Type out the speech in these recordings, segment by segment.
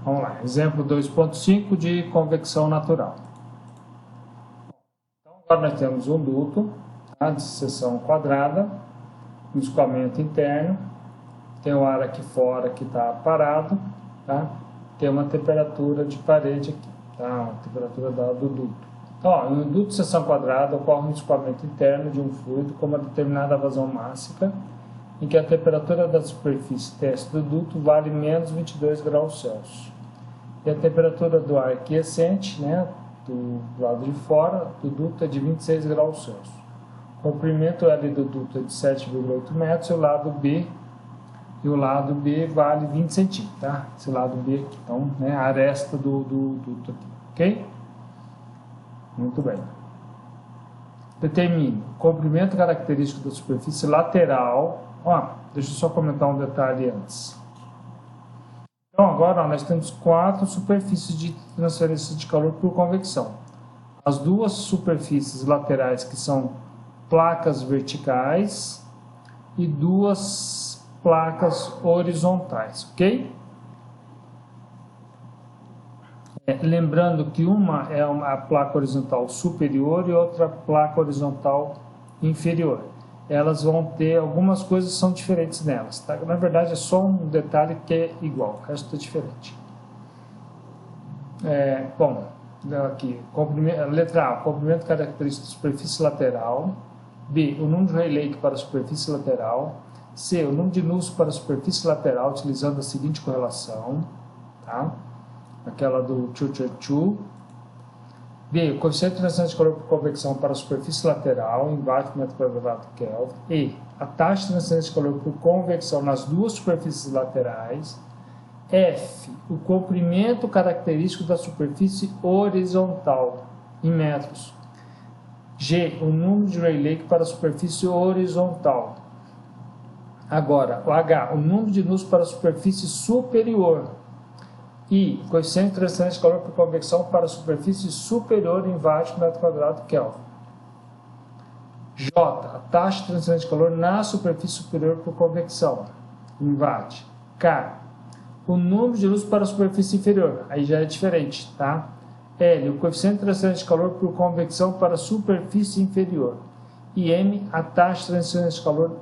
Vamos lá, exemplo 2.5 de convecção natural. Então, agora nós temos um duto, tá, de seção quadrada, um escoamento interno, tem o ar aqui fora que está parado, tá? Tem uma temperatura de parede aqui, tá? A temperatura do duto. Então, ó, no duto de seção quadrada ocorre um escoamento interno de um fluido com uma determinada vazão máxima, em que a temperatura da superfície teste do duto vale menos 22 graus Celsius. E a temperatura do ar quiescente, né, do lado de fora do duto é de 26 graus Celsius. O comprimento L do duto é de 7,8 metros e o lado B vale 20 centímetros, tá? Esse lado B aqui, então, né, a aresta do duto aqui, ok? Muito bem. Determine o comprimento característico da superfície lateral. Ó, deixa eu só comentar um detalhe antes. Então, agora ó, nós temos 4 superfícies de transferência de calor por convecção. As duas superfícies laterais, que são placas verticais, e 2 placas horizontais, ok? Lembrando que uma é a placa horizontal superior e outra placa horizontal inferior. Elas vão ter algumas coisas que são diferentes nelas, tá? Na verdade é só um detalhe que é igual, o resto é diferente. Bom, aqui, letra A, comprimento característico da superfície lateral. B, o número de Rayleigh para a superfície lateral. C, o número de nus para a superfície lateral, utilizando a seguinte correlação, tá? Aquela do 222. B, o coeficiente de transferência de calor por convecção para a superfície lateral, em watt por metro quadrado Kelvin. E, a taxa de transferência de calor por convecção nas duas superfícies laterais. F, o comprimento característico da superfície horizontal, em metros. G, o número de Rayleigh para a superfície horizontal. Agora, o H, o número de nus para a superfície superior. I, coeficiente de transferência de calor por convecção para a superfície superior em watt por metro quadrado Kelvin. J, a taxa de transferência de calor na superfície superior por convecção, em watt. K, o número de luz para a superfície inferior, aí já é diferente, tá? L, o coeficiente de transferência de calor por convecção para a superfície inferior. E M, a taxa de transferência de calor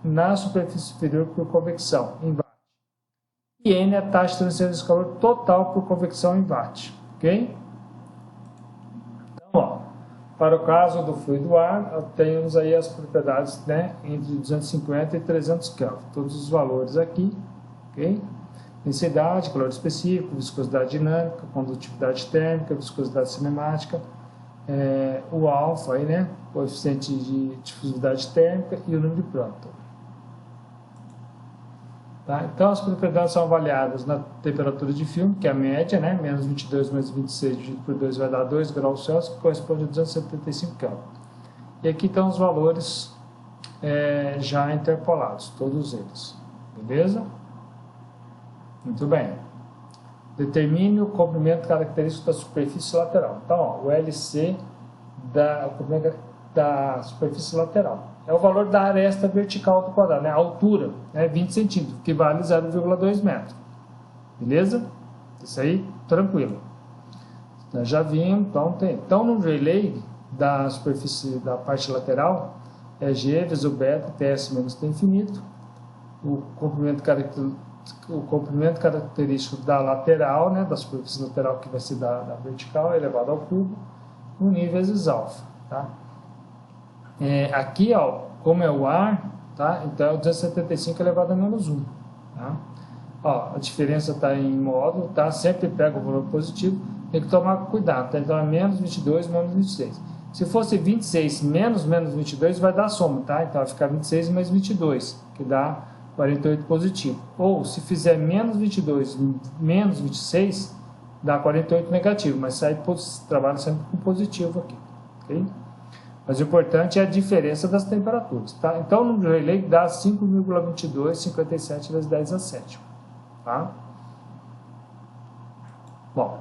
na superfície inferior por convecção, em watt. E N, a taxa de transferência de calor total por convecção em watt, ok? Então, ó, para o caso do fluido ar, temos aí as propriedades, né, entre 250 e 300 Kelvin, todos os valores aqui, ok? Densidade, calor específico, viscosidade dinâmica, condutividade térmica, viscosidade cinemática, o alfa, aí, né, coeficiente de difusividade térmica e o número de Prandtl. Tá? Então, as propriedades são avaliadas na temperatura de filme, que é a média, né, menos 22 menos 26 dividido por 2 vai dar 2 graus Celsius, que corresponde a 275 Kelvin. E aqui estão os valores já interpolados, todos eles. Beleza? Muito bem. Determine o comprimento característico da superfície lateral. Então, ó, o LC o comprimento da superfície lateral é o valor da aresta vertical do quadrado, né? A altura, né? 20 centímetros, que vale 0,2 metros. Beleza? Isso aí, tranquilo. Nós já vimos, então tem. Então, no Rayleigh da superfície da parte lateral é G vezes o beta, TS menos T infinito. O comprimento característico da lateral, né, da superfície lateral, que vai ser da vertical, elevado ao cubo, no nível vezes alfa, tá? Aqui, ó, como é o ar, tá? Então é o 275 elevado a menos 1, tá? Ó, a diferença está em módulo, tá? Sempre pega o valor positivo, tem que tomar cuidado, tá? Então é menos 22 menos 26. Se fosse 26 menos 22, vai dar soma, tá? Então vai ficar 26 mais 22, que dá 48 positivo. Ou, se fizer menos 22 menos 26, dá 48 negativo, mas trabalha sempre com positivo aqui, ok? Mas o importante é a diferença das temperaturas, tá? Então, o número de Rayleigh dá 5,2257 vezes 10 a 7, tá? Bom,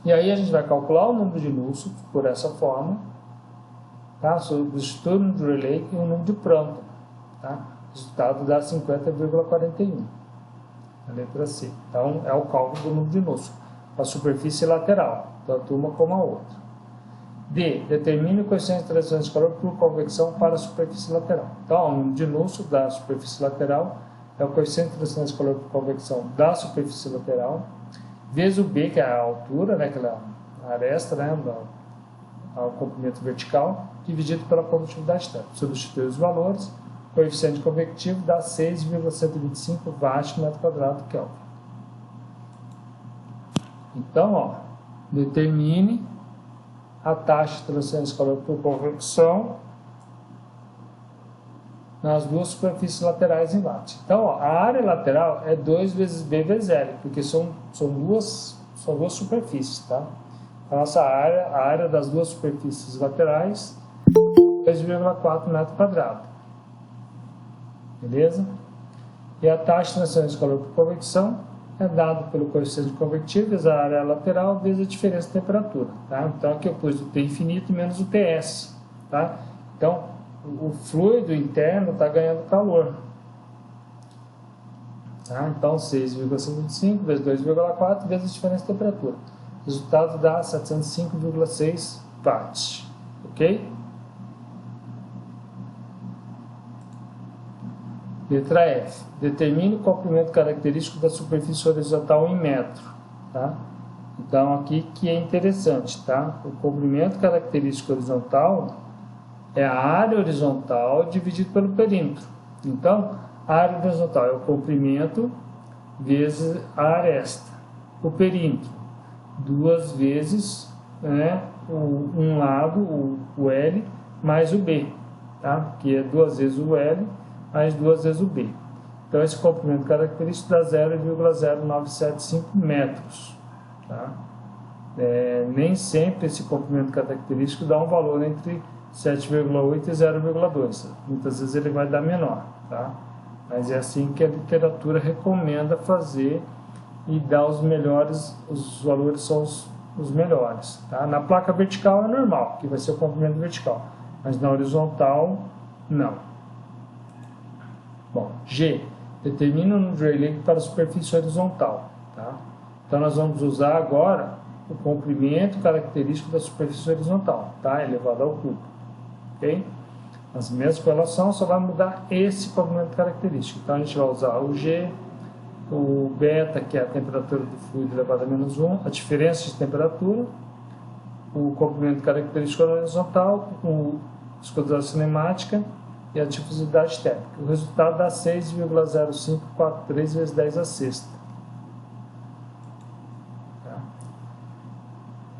e aí a gente vai calcular o número de nus por essa forma, tá? Substitui o número de Rayleigh e o número de Prandtl, tá? O resultado dá 50,41. A letra C. Então, é o cálculo do número de Nusselt para a superfície lateral, tanto uma como a outra. D. Determine o coeficiente de transição de calor por convecção para a superfície lateral. Então, o número de Nusselt da superfície lateral é o coeficiente de transição de calor por convecção da superfície lateral, vezes o B, que é a altura, né, aquela aresta, né, o comprimento vertical, dividido pela condutividade térmica. Substitui os valores, o coeficiente convectivo dá 6,125 Watt/m², Kelvin. Então, ó, determine a taxa de transferência de calor por convecção nas duas superfícies laterais em watts. Então, ó, a área lateral é 2 vezes B vezes L, porque são duas superfícies, tá? A nossa área, a área das duas superfícies laterais, 2,4 m². Beleza? E a taxa de transferência de calor por convecção é dada pelo coeficiente convectivo vezes a área lateral vezes a diferença de temperatura. Tá? Então, aqui eu pus o T infinito menos o TS. Tá? Então, o fluido interno está ganhando calor. Tá? Então, 6,55 vezes 2,4 vezes a diferença de temperatura. O resultado dá 705,6 watts. Ok? Letra F. Determine o comprimento característico da superfície horizontal em metro. Tá? Então, aqui que é interessante. Tá? O comprimento característico horizontal é a área horizontal dividido pelo perímetro. Então, a área horizontal é o comprimento vezes a aresta. O perímetro, 2 vezes, né, um lado, o L, mais o B. Tá? Que é 2 vezes o L mais 2 vezes o B. Então, esse comprimento característico dá 0,0975 metros. Tá? Nem sempre esse comprimento característico dá um valor entre 7,8 e 0,2. Muitas vezes ele vai dar menor. Tá? Mas é assim que a literatura recomenda fazer e dá os melhores, os valores são os melhores. Tá? Na placa vertical é normal, que vai ser o comprimento vertical. Mas na horizontal, não. Bom, G. Determina o número de Rayleigh para a superfície horizontal. Tá? Então, nós vamos usar agora o comprimento característico da superfície horizontal, tá? Elevado ao cubo. Ok? As mesmas correlações, só vai mudar esse comprimento característico. Então, a gente vai usar o G, o beta, que é a temperatura do fluido elevado a -1, a diferença de temperatura, o comprimento característico horizontal, a viscosidade cinemática e a difusividade térmica. O resultado dá 6,0543 vezes 10 a sexta. Tá?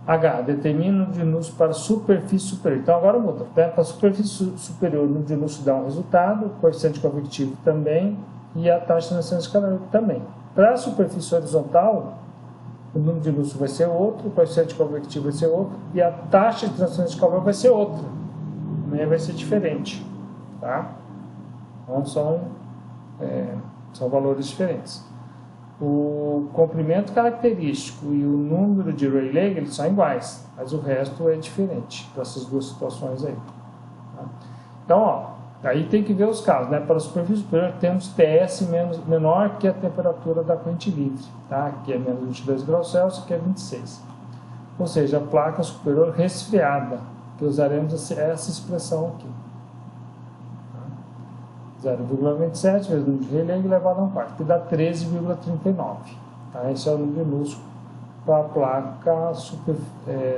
H. Determina o número de Nusselt para a superfície superior. Então agora muda. Para a superfície superior, o número de Nusselt dá um resultado, o coeficiente convectivo também e a taxa de transferência de calor também. Para a superfície horizontal, o número de Nusselt vai ser outro, o coeficiente convectivo vai ser outro e a taxa de transferência de calor vai ser outra. Vai ser diferente. Tá? Então são valores diferentes. O comprimento característico e o número de Rayleigh eles são iguais, mas o resto é diferente para essas duas situações aí. Tá? Então, ó, aí tem que ver os casos, né? Para a superfície superior temos TS menor que a temperatura da corrente livre, tá? Que é menos 22 graus Celsius, que é 26. Ou seja, a placa superior resfriada, que usaremos essa expressão aqui. 0,27 vezes o número de Rayleigh elevado a 1/4, que dá 13,39. Tá? Esse é o número de Nusselt para a placa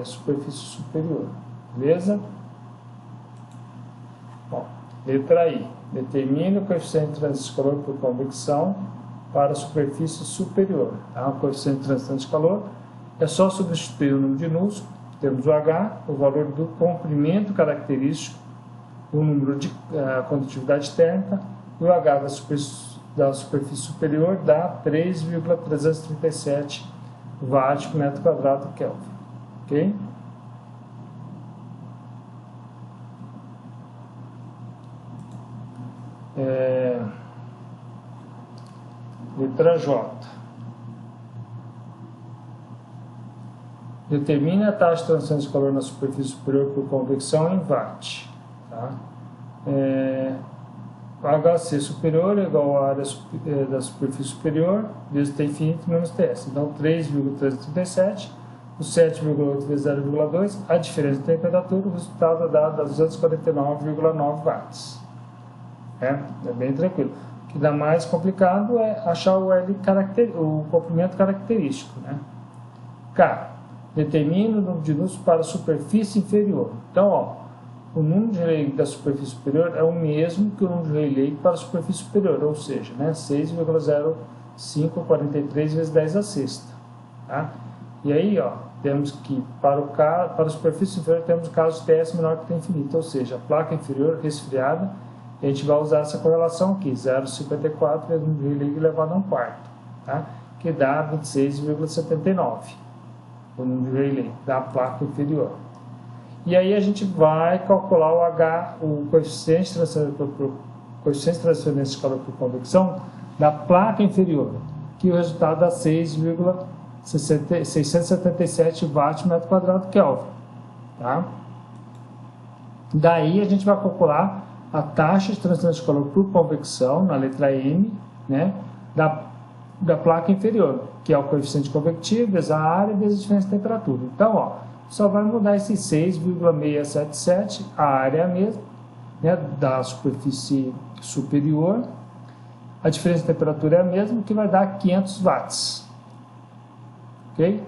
superfície superior. Beleza? Bom, letra I. Determine o coeficiente de transição de calor por convecção para a superfície superior. Tá? O coeficiente de transição de calor é só substituir o número de Nusselt. Temos o H, o valor do comprimento característico, o número de condutividade térmica e o H da superfície superior dá 3,337 Watt/m², Kelvin. Ok? Letra J. Determine a taxa de transferência de calor na superfície superior por convecção em watt. Tá? HC superior é igual à área da superfície superior vezes T infinito menos TS. Então, 3,337, o 7,8 vezes 0,2, a diferença de temperatura, o resultado dá 249,9 watts. É bem tranquilo. O que dá mais complicado é achar o comprimento característico. Né? K. Determina o número de nus para a superfície inferior. Então, ó, o número de Rayleigh da superfície superior é o mesmo que o número de Rayleigh para a superfície superior, ou seja, né, 6,0543 vezes 10 a sexta. Tá? E aí, ó, temos que, para a superfície inferior, temos o caso de TS menor que T infinito, ou seja, a placa inferior resfriada, a gente vai usar essa correlação aqui, 0,54 vezes o número de Rayleigh elevado a 1/4, tá? Que dá 26,79, o número de Rayleigh da placa inferior. E aí a gente vai calcular o coeficiente de transferência de calor por convecção da placa inferior, que o resultado dá 677 watts por metro quadrado Kelvin. Tá? Daí a gente vai calcular a taxa de transferência de calor por convecção, na letra M, né, da placa inferior, que é o coeficiente convectivo vezes a área vezes a diferença de temperatura. Então, ó, só vai mudar esse 6,677, a área é a mesma, né, da superfície superior, a diferença de temperatura é a mesma, que vai dar 500 watts. Ok?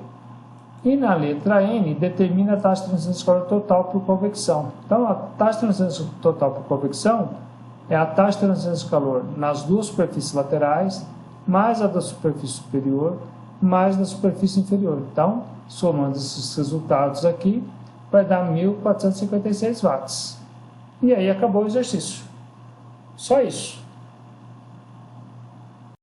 E na letra N, determina a taxa de transferência de calor total por convecção. Então, a taxa de transferência total por convecção é a taxa de transferência de calor nas duas superfícies laterais, mais a da superfície superior, mais da superfície inferior. Então, somando esses resultados aqui, vai dar 1.456 watts. E aí acabou o exercício. Só isso.